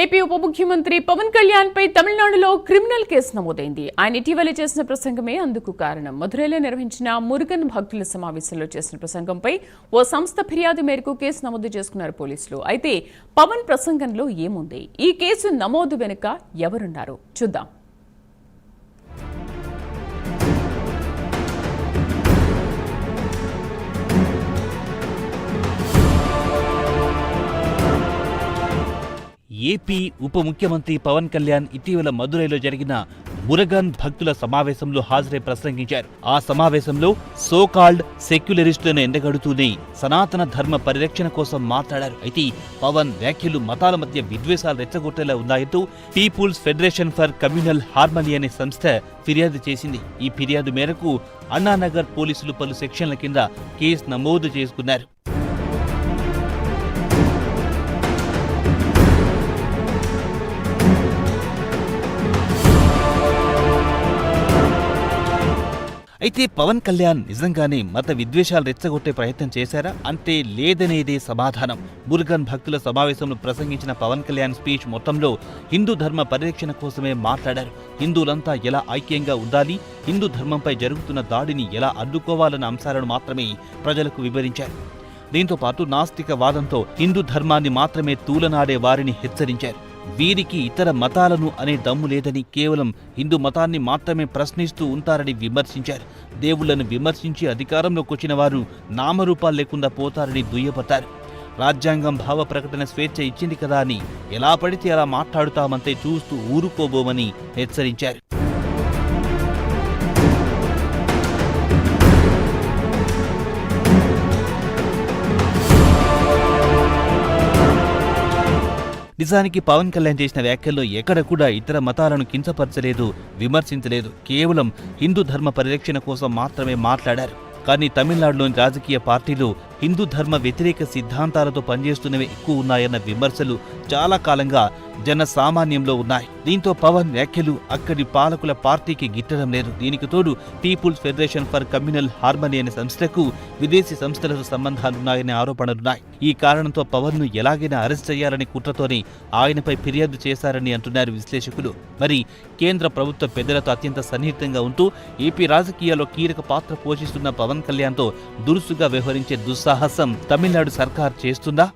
AP ఉప ముఖ్యమంత్రి పవన్ కళ్యాణ్ పై తమిళనాడులో క్రిమినల్ కేసు నమోదైంది. ఆయన ఇటీవల చేసిన ప్రసంగమే అందుకు కారణం. మధురైలో నిర్వహించిన మురుగన్ భక్తుల సమావేశంలో చేసిన ప్రసంగంపై ఓ సంస్థ ఫిర్యాదు మేరకు కేసు నమోదు చేసుకున్నారు పోలీసులు. అయితే పవన్ ప్రసంగంలో ఏముంది? ఈ కేసు నమోదు వెనుక ఎవరున్నారు చూద్దాం. ఏపీ ఉప ముఖ్యమంత్రి పవన్ కళ్యాణ్ ఇటీవల మదురైలో జరిగిన మురుగన్ భక్తుల సమావేశంలో హాజరై ప్రసంగించారు. ఆ సమావేశంలో సోకాల్డ్ సెక్యులరిస్టులను ఎండగడుతూనే సనాతన ధర్మ పరిరక్షణ కోసం మాట్లాడారు. అయితే పవన్ వ్యాఖ్యలు మతాల మధ్య విద్వేషాలు రెచ్చగొట్టేలా ఉన్నాయంటూ people's federation for communal harmony అనే సంస్థ ఫిర్యాదు చేసింది. ఈ ఫిర్యాదు మేరకు అన్నానగర్ పోలీసులు పలు సెక్షన్ల కింద కేసు నమోదు చేసుకున్నారు. అయితే పవన్ కళ్యాణ్ నిజంగానే మత విద్వేషాలు రెచ్చగొట్టే ప్రయత్నం చేశారా అంటే లేదనేదే సమాధానం. మురుగన్ భక్తుల సమావేశంలో ప్రసంగించిన పవన్ కళ్యాణ్ స్పీచ్ మొత్తంలో హిందూ ధర్మ పరిరక్షణ కోసమే మాట్లాడారు. హిందువులంతా ఎలా ఐక్యంగా ఉండాలి, హిందూ ధర్మంపై జరుగుతున్న దాడిని ఎలా అడ్డుకోవాలన్న అంశాలను మాత్రమే ప్రజలకు వివరించారు. దీంతో పాటు నాస్తిక వాదంతో హిందూ ధర్మాన్ని మాత్రమే తూలనాడే వారిని హెచ్చరించారు. వీరికి ఇతర మతాలను అనే దమ్ము లేదని, కేవలం హిందూ మతాన్ని మాత్రమే ప్రశ్నిస్తూ ఉంటారని విమర్శించారు. దేవుళ్లను విమర్శించి అధికారంలోకి వచ్చిన వారు నామరూపాలు లేకుండా పోతారని దుయ్యబట్టారు. రాజ్యాంగం భావ ప్రకటన స్వేచ్ఛ ఇచ్చింది కదా అని ఎలా పడితే అలా మాట్లాడుతామంతే చూస్తూ ఊరుకోబోమని హెచ్చరించారు. నిజానికి పవన్ కళ్యాణ్ చేసిన వ్యాఖ్యల్లో ఎక్కడ కూడా ఇతర మతాలను కించపరచలేదు, విమర్శించలేదు. కేవలం హిందూ ధర్మ పరిరక్షణ కోసం మాత్రమే మాట్లాడారు. కానీ తమిళనాడులోని రాజకీయ పార్టీలు హిందూ ధర్మ వ్యతిరేక సిద్ధాంతాలతో పనిచేస్తున్నవే ఎక్కువ ఉన్నాయన్న విమర్శలు చాలా కాలంగా జనసామాన్యంలో ఉన్నాయి. దీంతో పవన్ వ్యాఖ్యలు అక్కడి పాలకుల పార్టీకి గిట్టడం లేదు. దీనికి తోడు people's federation for communal harmony అనే సంస్థకు విదేశీ సంస్థలతో సంబంధాలున్నాయనే ఆరోపణలున్నాయి. ఈ కారణంతో పవన్ ను ఎలాగైనా అరెస్ట్ చేయాలని కుట్రతోనే ఆయనపై ఫిర్యాదు చేశారని అంటున్నారు విశ్లేషకులు. మరి కేంద్ర ప్రభుత్వ పెద్దలతో అత్యంత సన్నిహితంగా ఉంటూ ఏపీ రాజకీయాల్లో కీలక పాత్ర పోషిస్తున్న పవన్ కళ్యాణ్తో దురుసుగా వ్యవహరించే దుస్సాహసం తమిళనాడు సర్కార్ చేస్తుందా?